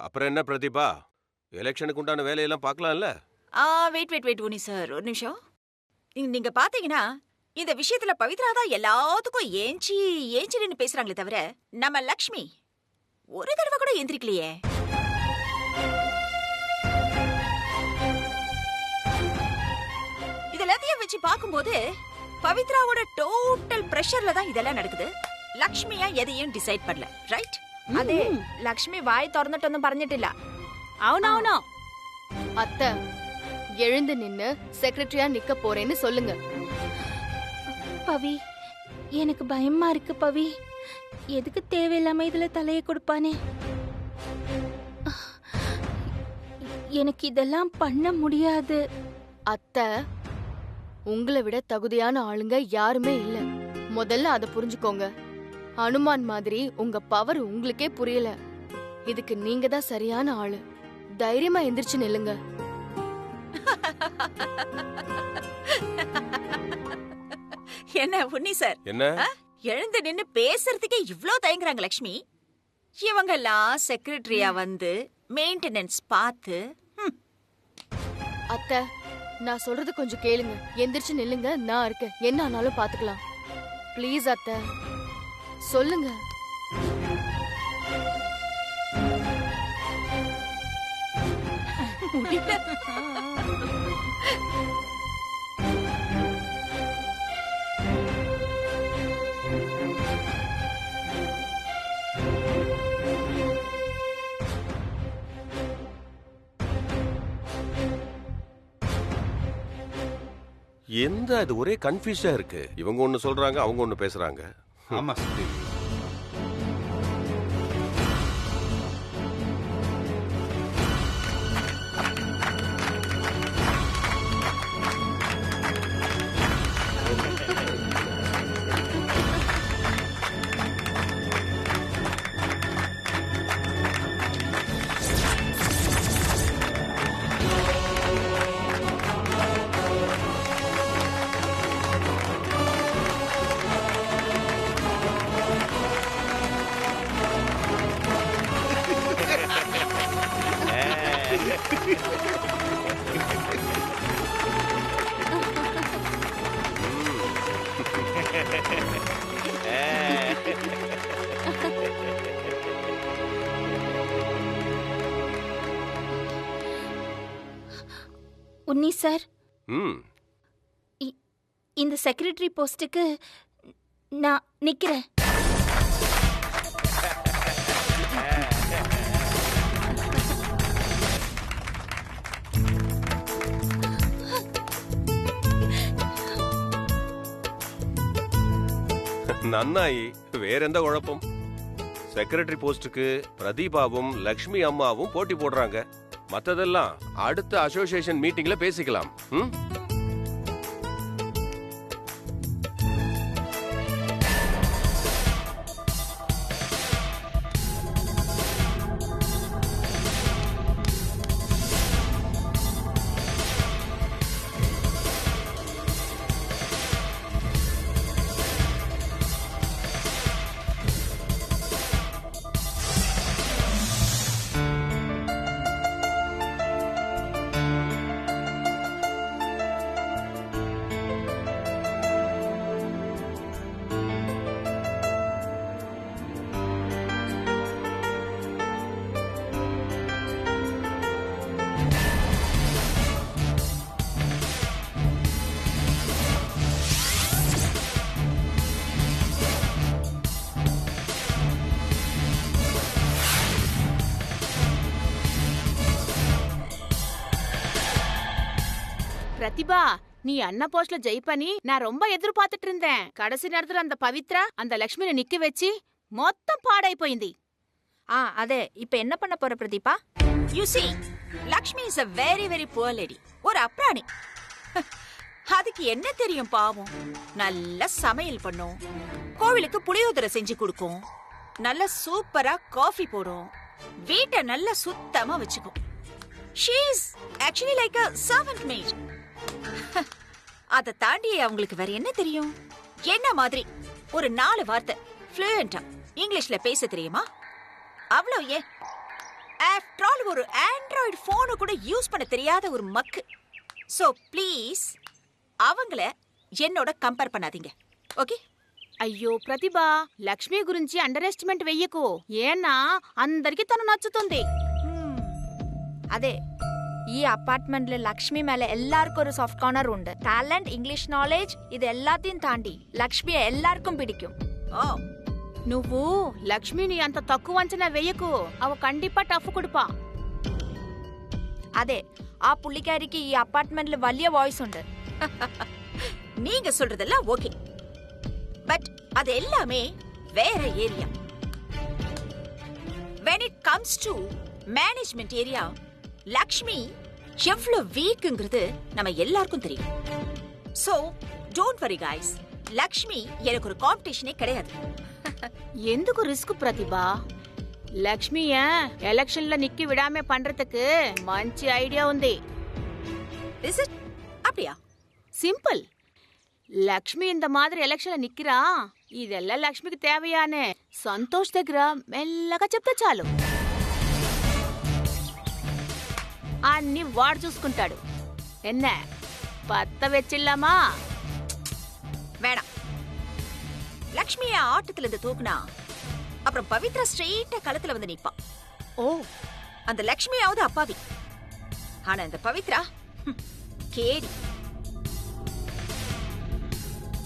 அப்புறம் என்ன பிரதீபா, எலெக்ஷனுக்கு உண்டான வேலையெல்லாம் பார்க்கலாம்ல? வெயிட் உனி சார், ஒரு நிமிஷம். நீங்க பாத்தீங்கன்னா இந்த விஷயத்துல பவித்ரா தான் எல்லாத்துக்கும் ஏஞ்சி ஏஞ்சி நின்னு பேசுறாங்களே தவிர நம்ம லக்ஷ்மி ஒரு தடவை கூட எந்திரிக்கலையே. இதெல்லாத்தையும் வச்சு பார்க்கும்போது பவித்ராவோட டோட்டல் பிரஷர்ல தான் இதெல்லாம் நடக்குது. லக்ஷ்மியா எதையும் டிசைட் பண்ணல, ரைட்? അതെ ലക്ഷ്മി വായി തുറന്നിട്ടൊന്നും പറഞ്ഞിട്ടില്ല. అవునవును அத்தை, எழுந்து நின்னு செக்ரட்டரியா நிக்க போறேன்னு சொல்லுங்க. பவி, எனக்கு பயமா இருக்கு பவி. எதுக்கு தேவையில்லாம இதுல தலையை கொடுப்பானே? எனக்கு இதெல்லாம் பண்ண முடியாது. அத்தை, உங்களை விட தகுதியான ஆளுங்க யாருமே இல்ல. முதல்ல அதை புரிஞ்சுக்கோங்க. அனுமான் மாதிரி உங்க பவர் உங்களுக்கே புரியல. இதுக்கு நீங்க தான் சரியான ஆளு. தைரியமா எந்திரிச்சு நில்லுங்க. என்ன உன்னி சார், என்ன எழுந்து நின்னு பேசுறதுக்கே இவ்ளோ தயங்குறாங்க லக்ஷ்மி. இவங்கெல்லாம் செக்ரட்டரியா வந்து மெயின்டெனன்ஸ் பார்த்து. அத்தை, நான் சொல்றது கொஞ்சம் கேளுங்க. எந்திரிச்சு நில்லுங்க, நான் இருக்கேன். என்ன ஆனாலும் பாத்துக்கலாம். ப்ளீஸ் அத்தை, சொல்லுங்க. எந்த அது ஒரே கன்ஃபியூஸா இருக்கு. இவங்க ஒண்ணு சொல்றாங்க, அவங்க ஒண்ணு பேசுறாங்க. ஆமா சக்தி. உன்னி சார், ம், இந்த செக்ரட்டரி போஸ்டுக்கு நான் நிக்கிறேன். நன்னாயி. வேற எந்த குழப்பம்? செக்ரட்டரி போஸ்டுக்கு பிரதீபாவும் லக்ஷ்மி அம்மாவும் போட்டி போடுறாங்க. மத்ததெல்லாம் அடுத்த அசோசியேஷன் மீட்டிங்ல பேசிக்கலாம். ம், பிரதிபா, நீ அண்ணா போஸ்ட்ல ஜெயிப்பனி நான் ரொம்ப எதிர்பார்த்துட்டு இருந்தேன். கடைசி நேரத்துல அந்த பவித்ரா அந்த லக்ஷ்மியை நிக்க வச்சு மொத்தம் பாடாய் போயிந்தி. அதே இப்ப என்ன பண்ண போற Pratibha? You see, Lakshmi is a very very poor lady. ஒரு அப்ராணி. அதுக்கு என்ன தெரியும் பாவம்? நல்ல சமையல் பண்ணும், கோவிலுக்கு புளியோதரை செஞ்சு கொடுக்கும், நல்ல சூப்பரா காஃபி போடும், வீட்டை நல்ல சுத்தமா வச்சுக்கும். She is actually like a servant maid. அதை தாண்டி அவங்களுக்கு வேற என்ன தெரியும்? என்ன மாதிரி ஒரு 4 வார்த்தை ஃப்ளூயண்டா இங்கிலீஷ்ல பேச தெரியுமா? அவ்வளோ ஏன்? After ஒரு ஆண்ட்ராய்டு போனை கூட யூஸ் பண்ண தெரியாத ஒரு மக்கு. சோ ப்ளீஸ் அவங்கள என்னோட கம்பேர் பண்ணாதீங்க, ఓకే? అయ్యో ప్రతిభా, లక్ష్మి గురించి అండర్ ఎస్టిమేట్ వెయ్యకు. ఏనా అందరికి తను నచ్చుతుంది. అదే ఈ అపార్ట్మెంట్ లో లక్ష్మి మేల ఎల్లార్కు ஒரு సాఫ్ట్ కార్నర్ ఉంది. టాలెంట్, ఇంగ్లీష్ నాలెడ్జ్ ఇది எல்லாத்தையும் தாண்டி లక్ష్మి எல்லாருக்கும் பிடிக்கும். ఓ నువ్వు లక్ష్మిని అంత తక్కువ అంచనా వెయ్యకు. అవ కండిపా టఫ్ కుడుపా. అదే ఆ పుల్లికారికి ఈ అపార్ట్మెంట్ல വലിയ வாய்ஸ் ഉണ്ട്. நீங்க சொல்றதெல்லாம் ஓகே, பட் அது எல்லாமே வேற area. when it comes to management area, Lakshmi எவ்வளவு வீக்ங்கிறது நம்ம எல்லாருக்கும் தெரியும். so don't worry guys, Lakshmi எனக்கு ஒரு காம்படிஷனே கிடையாது. ఎందుకు రిస్క్ ప్రతిభా? లక్ష్మియ ఎలక్షన్ లో నిక్కి విడామే పண்றதுக்கு మంచి ఐడియా ఉంది. is it? அப்படியா? సింపుల్. లక్ష్మి ఇంత మాదిరి ఎలక్షన్ నిక్కిరా, ఇదెల్లా లక్ష్మికి తేవయానే సంతోష్ దగ్గర మెల్లగా చెప్తే చాలు, అన్ని వాడు చూసుకుంటాడు. ఎన్న పత్త వెచ్చిల్లామా? வேணாம். லக்ஷ்மிய ஆட்டத்துல இருந்து தூக்குனா அப்புறம் பவித்ரா ஸ்ட்ரெயிட்டா களத்துல வந்து நிப்பா. ఓ, அந்த லக்ஷ்மியாவது அப்பாவி, ஆனா இந்த பவித்ரா கேடி.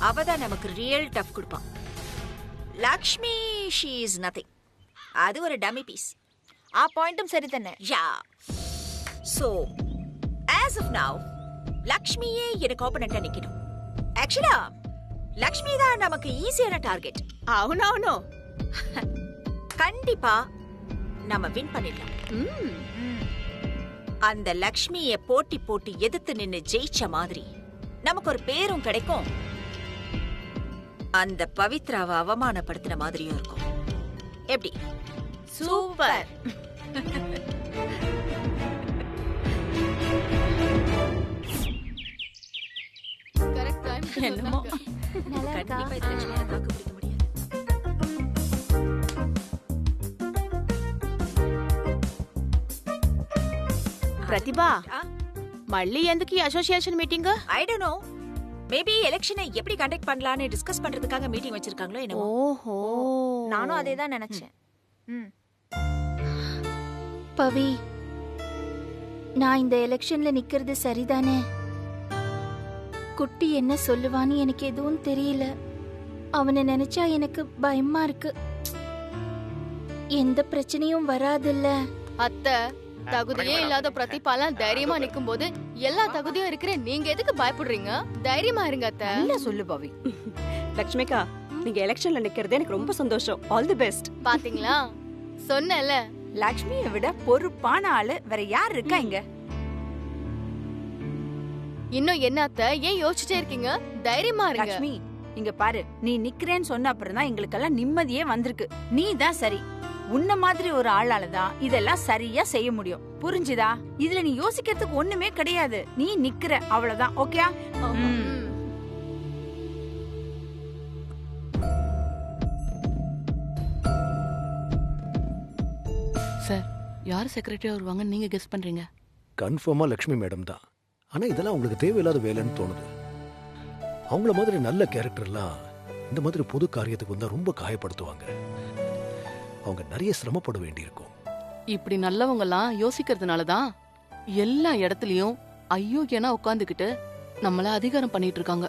அவதான் நமக்கு ரியல் டஃப் கொடுப்பான். லக்ஷ்மி ஷீ இஸ் நதிங், அது ஒரு டம்மி பீஸ். ఆ పాయింట్ సరి തന്നെ. Yeah so as of now லக்ஷ்மியே எனக்கு ஆப்போனண்டா நிக்கணும். ஆக்சுவலா லக்ஷ்மி தான் நமக்கு ஈஸியான டார்கெட். అవునవును. கண்டிப்பா நம்ம வின் பண்ணிடலாம். அந்த லக்ஷ்மிய போட்டி போட்டு எதிர்த்து நின்னு ஜெயிச்ச மாதிரி நமக்கு ஒரு பேரும் கிடைக்கும், அந்த பவித்ராவை அவமானப்படுத்தின மாதிரியும் இருக்கும். எப்படி? சூப்பர். Correct time. என்னமோ கண்டிப்பா இந்த லக்ஷ்மியை தாக்கு பிடிக்க முடியாது. ప్రతిభ, మళ్ళీ ఎందుకు ఈ association meeting? I don't know. Maybe எலெக்ஷனை எப்படி கண்டக்ட் பண்ணலாம்னு டிஸ்கஸ் பண்றதுக்காக மீட்டிங் வச்சிருக்காங்களோ என்னமோ. ஓஹோ, நானும் அதே தான் நினைச்சேன். பவி, நான் இந்த எலெக்ஷன்ல நிக்கிறது சரிதானே? குட்டி என்ன சொல்லுவான்னு எனக்கு எதுவும் தெரியல. அவனை நினைச்சா எனக்கு பயமா இருக்கு. எந்த பிரச்சனையும் வராதுல்ல. அத்தை, தகுதியே இல்லாத பிரதிபாலாம் தைரியமா நிக்கும் போது எல்லா தகுதியும் இருக்கிற நீங்க எதுக்கு பயப்படுறீங்க? தைரியமா இருங்க அத்தை. இல்ல சொல்லு பவி. லட்சுமிகா, நீங்க எலெக்ஷன்ல நிக்கிறது எனக்கு ரொம்ப சந்தோஷம். All the best. பாத்தீங்களா, சொன்னேன்ல. லக்ஷ்மியை விட பொறுப்பான ஆளு வேற யார் இருக்கா இங்க? இன்னும் என்ன அத்தை, ஏன் யோசிச்சுட்டே இருக்கீங்க? தைரியமா இருங்க. லக்ஷ்மி, இங்க பாரு, நீ நிக்கிறேன்னு சொன்ன அப்புறம் தான் எங்களுக்கெல்லாம் நிம்மதியே வந்திருக்கு. நீ தான் சரி. உன்ன மாதிரி ஒரு ஆளால தான் இதெல்லாம் சரியா செய்ய முடியும். புரிஞ்சுதா? இதுல நீ யோசிக்கிறதுக்கு ஒண்ணுமே கிடையாது. நீ நிக்கிற, அவ்வளவுதான். ஓகே? சார், யார் செக்ரட்டரியா வருவாங்கன்னு நீங்க கெஸ் பண்றீங்க? கன்ஃபார்மா லக்ஷ்மி மேடம் தான். ஆனா இதெல்லாம் உங்களுக்கு தேவையில்லாத வேலைன்னு தோணுது. அவங்கள மாதிரி நல்ல கேரக்டர்லாம் இந்த மாதிரி பொது காரியத்துக்கு வந்தா ரொம்ப காயப்படுத்துவாங்க. அவங்க நிறைய சிரமப்பட வேண்டியிருக்கும். இப்படி நல்லவங்கலாம் யோசிக்கிறதுனாலதான் எல்லா இடத்துலயும் அயோக்கியனா உட்காந்துக்கிட்டு நம்மள அதிகாரம் பண்ணிட்டு இருக்காங்க.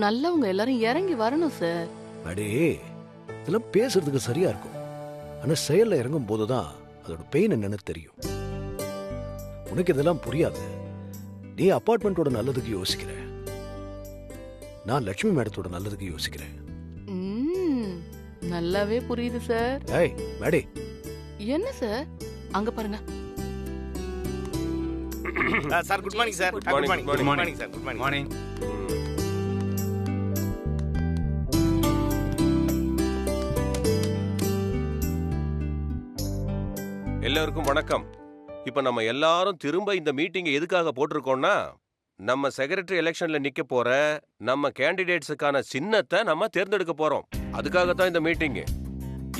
நல்லவங்க எல்லாரும் இறங்கி வரணும் சார். அடே, இதெல்லாம் பேசுறதுக்கு சரியா இருக்கும். ஆனா செயல்ல இறங்கும் போதுதான் அதோட பெயின் என்னன்னு தெரியும். உனக்கு இதெல்லாம் புரியாது. நீ அபார்ட்மெண்டோட நல்லதுக்கு யோசிக்கிற, நான் லட்சுமி மேடத்தோட நல்லதுக்கு யோசிக்கிறேன். நல்லாவே புரியுது சார். ஏய் மேடே, என்ன சார் அங்க பாருங்க. Sir good morning sir. Good morning, good morning sir. Good morning. எல்லாருக்கும் வணக்கம். இப்ப நம்ம எல்லாரும் திரும்ப இந்த மீட்டிங் எதுக்காக போட்டிருக்கோம்னா, நம்ம செக்ரட்டரி எலெக்ஷன்ல நிக்க போற நம்ம கேண்டிடேட்ஸுக்கான சின்னத்தை நம்ம தேர்ந்தெடுக்க போறோம். அதுக்காகத்தான் இந்த மீட்டிங்.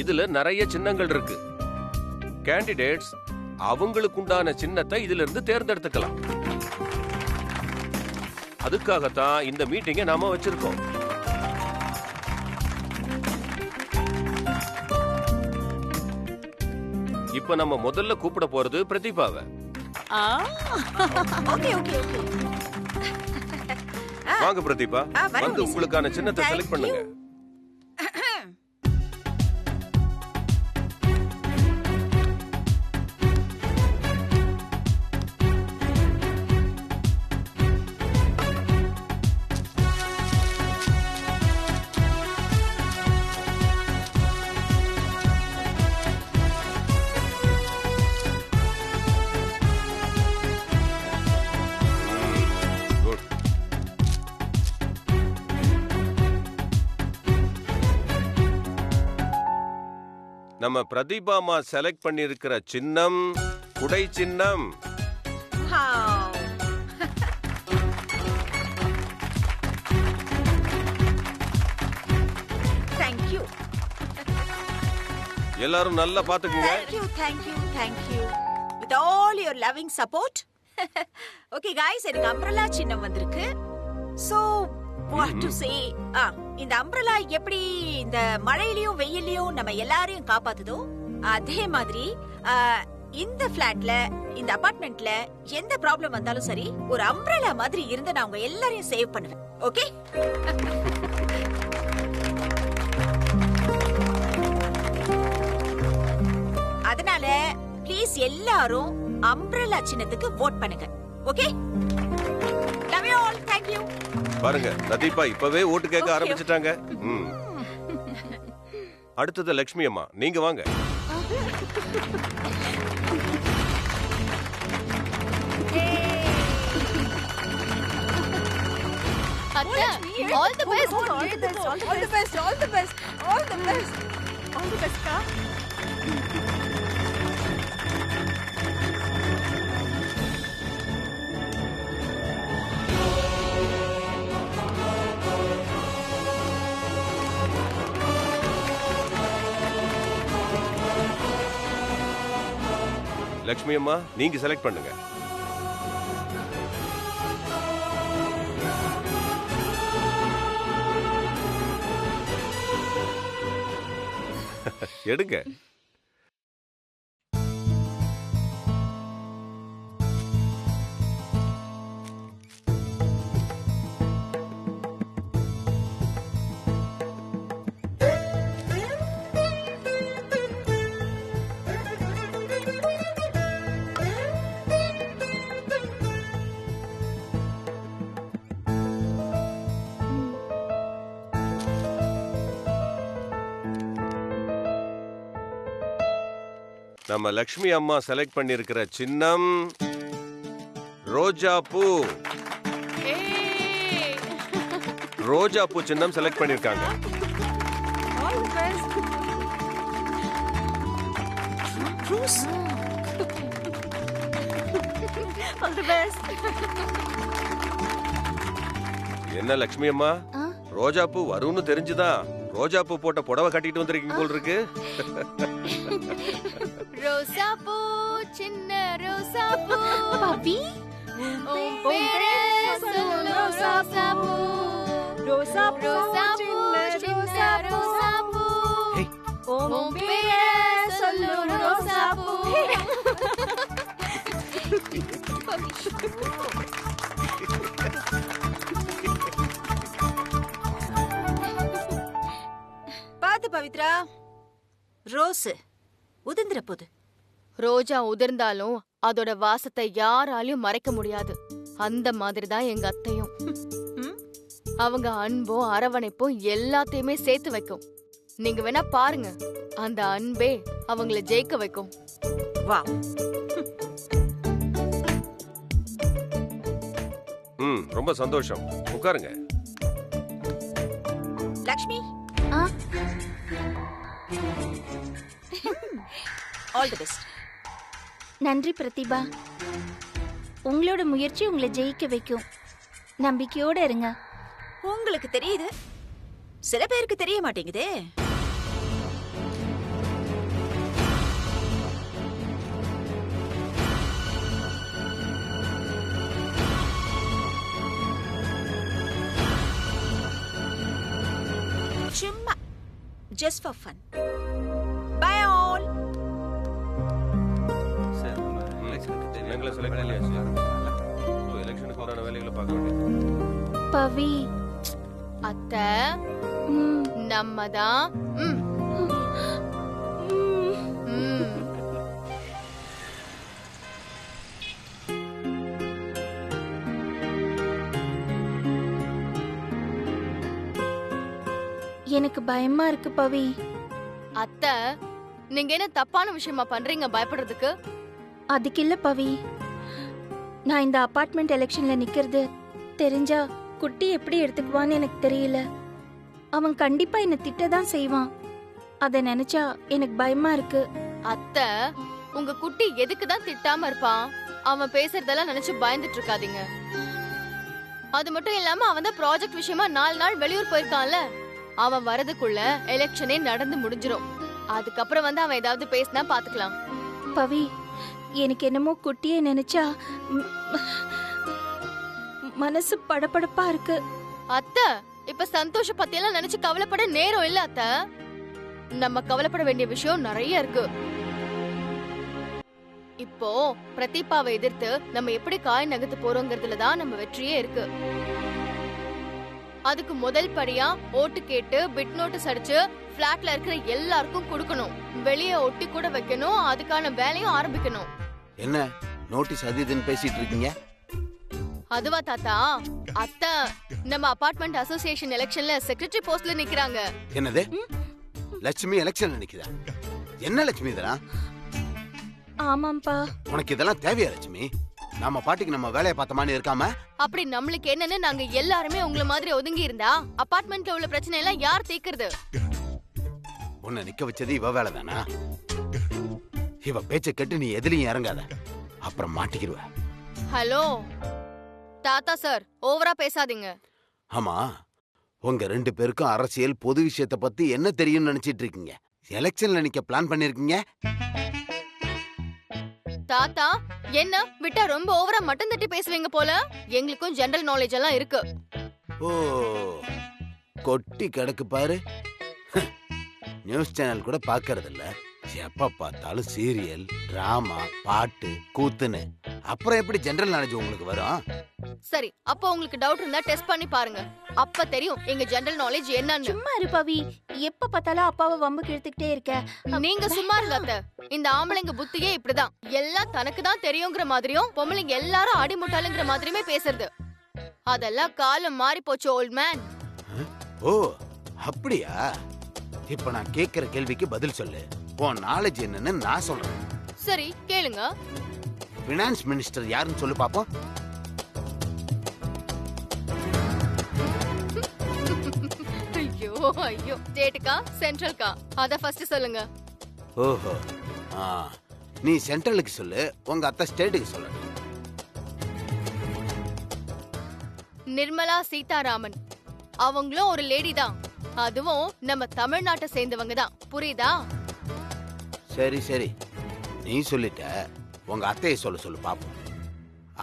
இதுல நிறைய சின்னங்கள் இருக்கு. கேண்டிடேட்ஸ் அவங்களுக்கு உண்டான சின்னத்தை இதுல இருந்து தேர்ந்தெடுத்துக்கலாம். அதுக்காகத்தான் இந்த மீட்டிங்கை நாம வச்சிருக்கோம். இப்ப நம்ம முதல்ல கூப்பிட போறது பிரதீபாவை. Okay okay okay. வாங்க பிரதீபா, வந்து உங்களுக்கான சின்னத்தை செலக்ட் பண்ணுங்க. நம்ம பிரதீபாமா செலக்ட் பண்ணிருக்கிற சின்னம் குடை சின்னம். தேங்க்யூ. எல்லாரும் நல்லா பாத்துக்குங்க. Thank you. With all your loving support. Okay guys, எனக்கு அம்ப்ரெல்லா சின்னம் வந்திருக்கு. சோ வாட் டு சே, இந்த அம்ப்ரெல்லா எப்படி இந்த மழையிலயும் வெயிலையும் நம்ம எல்லாரையும் காப்பாத்துதோ, அதே மாதிரி இந்த ஃபிளாட்ல, இந்த அபார்ட்மெண்ட்ல எந்த ப்ராப்ளம் வந்தாலும் சரி, ஒரு அம்ப்ரெல்லா மாதிரி இருந்து நான் உங்க எல்லாரையும் சேவ் பண்ணுவேன். ஓகே? அதனால ப்ளீஸ் எல்லாரும் அம்ப்ரெல்லா சின்னத்துக்கு வோட் பண்ணுங்க. Okay? Love you all. Thank you. பாருங்க, பிரதீபா இப்பவே ஓட்டு கேட்க ஆரம்பிச்சிட்டாங்க. அடுத்தது லட்சுமி அம்மா, நீங்க வாங்க. அத்தை, ஆல் தி பெஸ்ட். லட்சுமி அம்மா, நீங்க செலக்ட் பண்ணுங்க. எடுங்க. நம்ம லட்சுமி அம்மா செலக்ட் பண்ணிருக்கிற சின்னம் ரோஜா பூ. ரோஜா பூ சின்னம் செலக்ட் பண்ணிருக்காங்க. என்ன லட்சுமி அம்மா, ரோஜா பூ வரும்னு தெரிஞ்சுதான் ரோஜா பூ போட்ட புடவை கட்டிட்டு வந்திருக்கீங்க போல் இருக்கு. ரோசா பூ, சின்ன ரோசா பூ. பாபி, உன் பேரே சொல்லு ரோசா பூ. ரோசா பூ, சின்ன ரோசா பூ. உன் பேரே சொல்லு ரோசா பூ. பாத்து பவித்ரா, ரோஸ் உதிர்ந்துற போது. ரோஜா உதிர்ந்தாலும் அதோட வாசத்தை யாராலையும் மறைக்க முடியாது. அந்த மாதிரி தான் எங்க அத்தையும். அவங்க அன்பும் அரவணைப்பும் எல்லாத்தையுமே சேர்த்து வைக்கும். நீங்க வேணா பாருங்க, அந்த அன்பே அவங்கள ஜெயிக்க வைக்கும். வா. ரொம்ப சந்தோஷம். உட்காருங்க. Lakshmi, all the best. நன்றி பிரதிபா. உங்களோட முயற்சி உங்களை ஜெயிக்க வைக்கும். நம்பிக்கையோட இருங்க. உங்களுக்கு தெரியுது, சில பேருக்கு தெரிய மாட்டேங்குதே. just for fun. Bye all. Sir எங்களை செலக்ட் பண்ணியாச்சு. எலெக்ஷனுக்கு வரான வேலைகளை பார்க்க வேண்டியது. பவி அத்தை நம்ம தான் எனக்கு பயமா இருக்கு பவி. அத்தை நீங்க என்ன தப்பான விஷயமா பண்றீங்க பயப்படுறதுக்கு? அதுக்கு இல்ல பவி, நான் இந்த அபார்ட்மெண்ட் எலெக்ஷன்ல நிக்கிறது தெரிஞ்சா குட்டி எப்படி எடுத்துக்குவான்னு எனக்கு தெரியல. அவன் கண்டிப்பா என்ன திட்டதான் செய்வான். அத நினைச்சா எனக்கு பயமா இருக்கு. அத்தை உங்க குட்டி எதுக்கு தான் திட்டாம இருப்பான்? அவன் பேசுறதெல்லாம் நினைச்சு பயந்துட்டு இருக்காதீங்க. அது மட்டும் இல்லாம அவன் தான் ப்ராஜெக்ட் விஷயமா 4 நாள் வெளியூர் போயிருக்கான்ல. அவன் வரதுக்குள்ள எலெக்ஷனே நடந்து முடிஞ்சிரும். அதுக்கப்புறம் வந்து அவன் ஏதாவது பேசினா பாத்துக்கலாம். பவி எனக்கு என்னமோ குட்டியை நினைச்சா மனசு படபடப்பா இருக்கு. அத்தை இப்ப சந்தோஷ பத்தியெல்லாம் நினைச்சு கவலைப்பட நேரம் இல்ல அத்தை. நம்ம கவலைப்பட வேண்டிய விஷயம் நிறைய இருக்கு. இப்போ பிரதீபாவை எதிர்த்து நம்ம எப்படி காய் நகர்த்து போறோங்கிறதுல தான் நம்ம வெற்றியே இருக்கு. அதுக்கு முதல் படியா ஓட்டு கேட்டு பிட் நோட்டீஸ் அடிச்சு பிளாட்ல இருக்கிற எல்லாருக்கும் கொடுக்கணும். வெளியே ஒட்டி கூட வைக்கணும். அதுக்கான வேலையும் ஆரம்பிக்கணும். என்ன நோட்டீஸ் அது இதுன்னு பேசிட்டு இருக்கீங்க? அதுவா தாத்தா, அத்தை நம்ம அபார்ட்மெண்ட் அசோசியேஷன் எலெக்ஷன்ல செக்ரட்டரி போஸ்ட்ல நிக்கிறாங்க. என்னது லட்சுமி எலெக்ஷன்ல நிக்குதா? என்ன லட்சுமி இதெல்லாம்? ஆமாம்பா. உனக்கு இதெல்லாம் தேவையா லட்சுமி? நாம பாட்டுக்கு நம்ம வேலையை பார்த்தமான்னு இருக்காம அப்படி நம்மளுக்கு என்னன்னு நாங்க எல்லாருமே உங்களை மாதிரி ஒதுங்கி இருந்தா அபார்ட்மெண்ட்ல உள்ள பிரச்சனை எல்லாம் யார் தீர்க்கிறது? உன்னை நிக்க வச்சது இவ வேலை தானா? இவ பேச்ச கேட்டு நீ எதுலயும் இறங்காத, அப்புறம் மாட்டிக்கிடுவ. ஹலோ தாத்தா சார், ஓவரா பேசாதீங்க. ஆமா, உங்க 2 பேருக்கும் அரசியல் பொது விஷயத்தை பத்தி என்ன தெரியும்னு நினைச்சிட்டு இருக்கீங்க? எலெக்ஷன்ல நிக்க பிளான் பண்ணிருக்கீங்க. தாத்தா என்ன விட்டா ரொம்ப ஓவரா மட்டன் தட்டி பேசுவீங்க போல. எங்களுக்கும் ஜெனரல் நாலேஜ் எல்லாம் இருக்கு. ஓ கொட்டி கிடக்கு பாரு. நியூஸ் சேனல் கூட பாக்கறது இல்ல. எப்ப பார்த்தாலும் சீரியல், டிராமா, பாட்டு, கூத்துன்னு. அப்புறம் எப்படி ஜெனரல் நாலேஜ் உங்களுக்கு வரும்? சரி, அப்போ உங்களுக்கு டவுட் இருந்தா டெஸ்ட் பண்ணி பாருங்க. அப்ப தெரியும் எங்க ஜெனரல் நாலேஜ் என்னன்னு. சும்மா இரு பவி, எப்ப பார்த்தாலும் அப்பாவை வம்புக்கு இழுத்துக்கிட்டே இருக்க. நீங்க சும்மா இருங்க அத்தை. இந்த ஆம்பளைங்க புத்தியே இப்படிதான். எல்லாம் தனக்கு தான் தெரியுங்கிற மாதிரியும் பொம்பளைங்க எல்லாரும் அடிமுட்டாளுங்கிற மாதிரியுமே பேசுறது. அதெல்லாம் காலம் மாறி போச்சு ஓல்ட் மேன். ஓ அப்படியா? இப்ப நான் கேக்குற கேள்விக்கு பதில் சொல்லு. உன் நாலேஜ் என்னன்னு நான் சொல்றேன். சரி கேளுங்க. பினான்ஸ் மினிஸ்டர் யாருன்னு சொல்லு பாப்போம். ஐயோ ஐயோ, ஸ்டேட்டுக்கா சென்ட்ரல்கா? அத ஃபர்ஸ்ட் சொல்லுங்க. ஓஹோ, நீ சென்ட்ரலுக்கு சொல்லு, உங்க அத்தை ஸ்டேட்டுக்கு சொல்லு. நிர்மலா சீதாராமன். அவங்களும் ஒரு லேடி தான். அதுவும் நம்ம தமிழ்நாட்டை சேர்ந்தவங்க தான். புரியுதா? சரி சரி, நீ சொல்லிட்ட. உங்க அத்தையை சொல்லு பாப்போம்.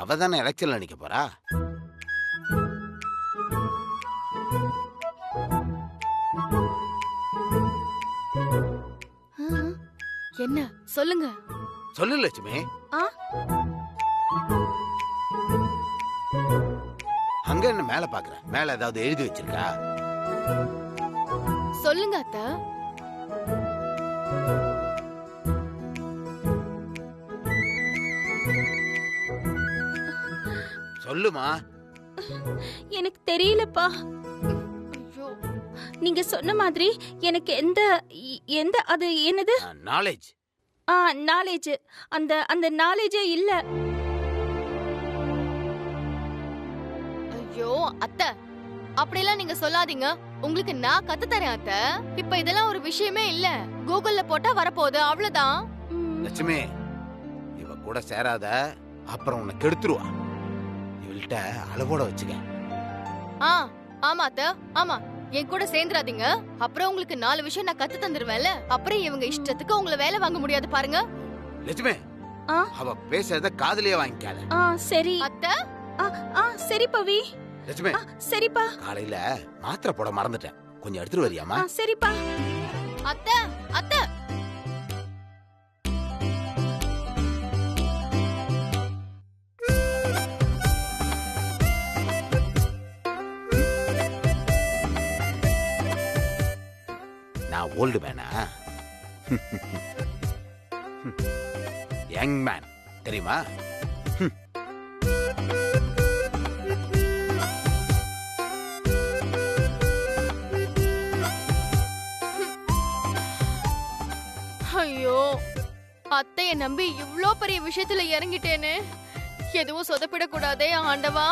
அவ தானே எலெக்ஷன்ல நிக்க போறா. என்ன சொல்லுங்க. சொல்லு லட்சுமி. அங்க என்ன மேல பாக்குற? மேல ஏதாவது எழுதி வச்சிருக்கா? சொல்லுங்க அத்தை. சொல்லுமா. எனக்கு தெரியலப்பா. நீங்க சொன்ன மாதிரி எனக்கு எந்த அது என்னது நாலேஜ் நாலேஜ் அந்த நாலேஜே இல்ல. ஐயோ அத்தை, அப்படியெல்லாம் நீங்க சொல்லாதீங்க. உங்களுக்கு நான் கத்து தரேன் அத்தை. இப்ப இதெல்லாம் ஒரு விஷயமே இல்ல. கூகுள்ல போட்டா வரப்போகுது, அவ்வளவுதான். லட்சுமி, இவ கூட சேராத, அப்புறம் உன்னை கெடுத்துருவா. இவள்கிட்ட அளவோட வச்சுக்க. ஆமா அத்தை, ஆமா. என் கூட சேர்ந்துராதீங்க. அப்புறம் உங்களுக்கு 4 விஷயம் நான் கத்து தந்துருவேன்ல. அப்புறம் இவங்க இஷ்டத்துக்கு உங்களை வேலை வாங்க முடியாது பாருங்க. லட்சுமி, அவ பேசுறத காதுலயே வாங்கிக்காத. சரி அத்தை. சரி பவி. லட்சுமி, சரிப்பா. காலையில மாத்திரை போட மறந்துட்டேன், கொஞ்சம் எடுத்துட்டு வரியாமா? சரிப்பா. அத்தை அத்தை நான் ஓல்டு மேனா? யங் மேன் தெரியுமா? ஐயோ, அத்தைய நம்பி இவ்ளோ பெரிய விஷயத்துல இறங்கிட்டேனே. எதுவும் சொதப்பிடக்கூடாதே ஆண்டவா.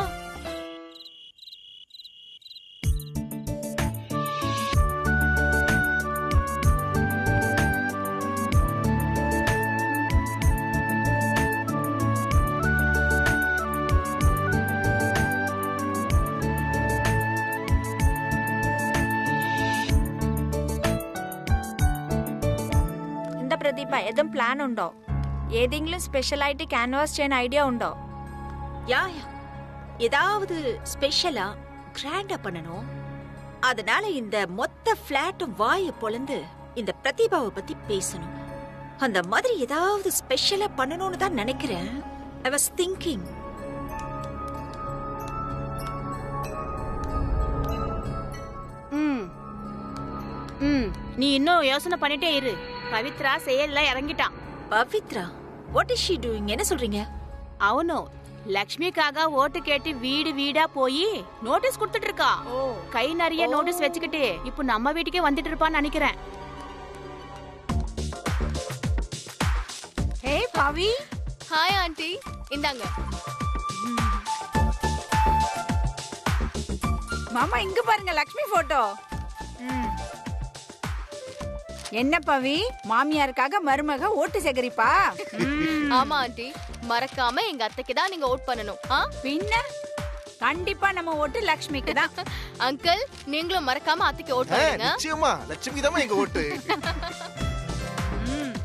എന്താ പ്രദീപ ഏതും പ്ലാൻ ഉണ്ടോ? ഏതെങ്കിലും സ്പെഷ്യൽ ആയിട്ട് ക്യാൻവാസ് ചെയ്യാൻ ഐഡിയ ഉണ്ടോ? யா ஏதாவது ஸ்பெஷலா கிராண்டா பண்ணணும். அதனால இந்த மொத்த பிளாட்டும் வாயை பொளந்து இந்த பிரதிபாவை பத்தி பேசணும். அந்த மாதிரி ஏதாவது ஸ்பெஷலா பண்ணணும்னு தான் நினைக்கிறேன். I was thinking. நீ இன்னும் யோசனை பண்ணிட்டே இரு. பவித்ரா செயல்ல இறங்கிட்டான். Pavithra, what is she doing? என்ன சொல்றீங்க? அவனும் லக்ஷ்மிக்காக ஓட்டு கேட்டு வீடு வீடா போய் நோட்டீஸ் கொடுத்துட்டு இருக்கா. கை நிறைய நோட்டீஸ் வச்சுக்கிட்டு இப்போ நம்ம வீட்டுக்கே வந்துட்டு இருப்பான்னு நினைக்கிறேன். ஹே பவி. ஹாய் ஆண்டி, இந்தாங்க. மாமா இங்க பாருங்க லக்ஷ்மி போட்டோ. என்ன பவி, மாமியாருக்காக மருமக ஓட்டு சேகரிப்பா? ஆமா ஆண்டி, மறக்காம எங்க அத்தைக்கு தான் நீங்க ஓட் பண்ணணும். பின்ன கண்டிப்பா நம்ம ஓட்டு லக்ஷ்மிக்கு தான். அங்கிள், நீங்களும் மறக்காம அத்தைக்கு ஓட் பண்ணுங்க. நிச்சயமா லட்சுமிக்கு தான் எங்க ஓட்டு.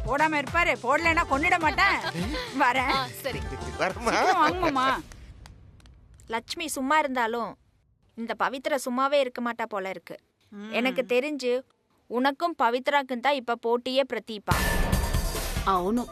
போடாம இருப்பாரு, போடலன்னா கொன்னிட மாட்டேன். வரேன். சரி வாங்கம்மா. லட்சுமி சும்மா இருந்தாலும் இந்த பவித்ரா சும்மாவே இருக்க மாட்டா போல இருக்கு. எனக்கு தெரிஞ்சு உனக்கும் பவித்ராக்கும் தான் இப்ப போட்டியே பிரதீபா. அவனும்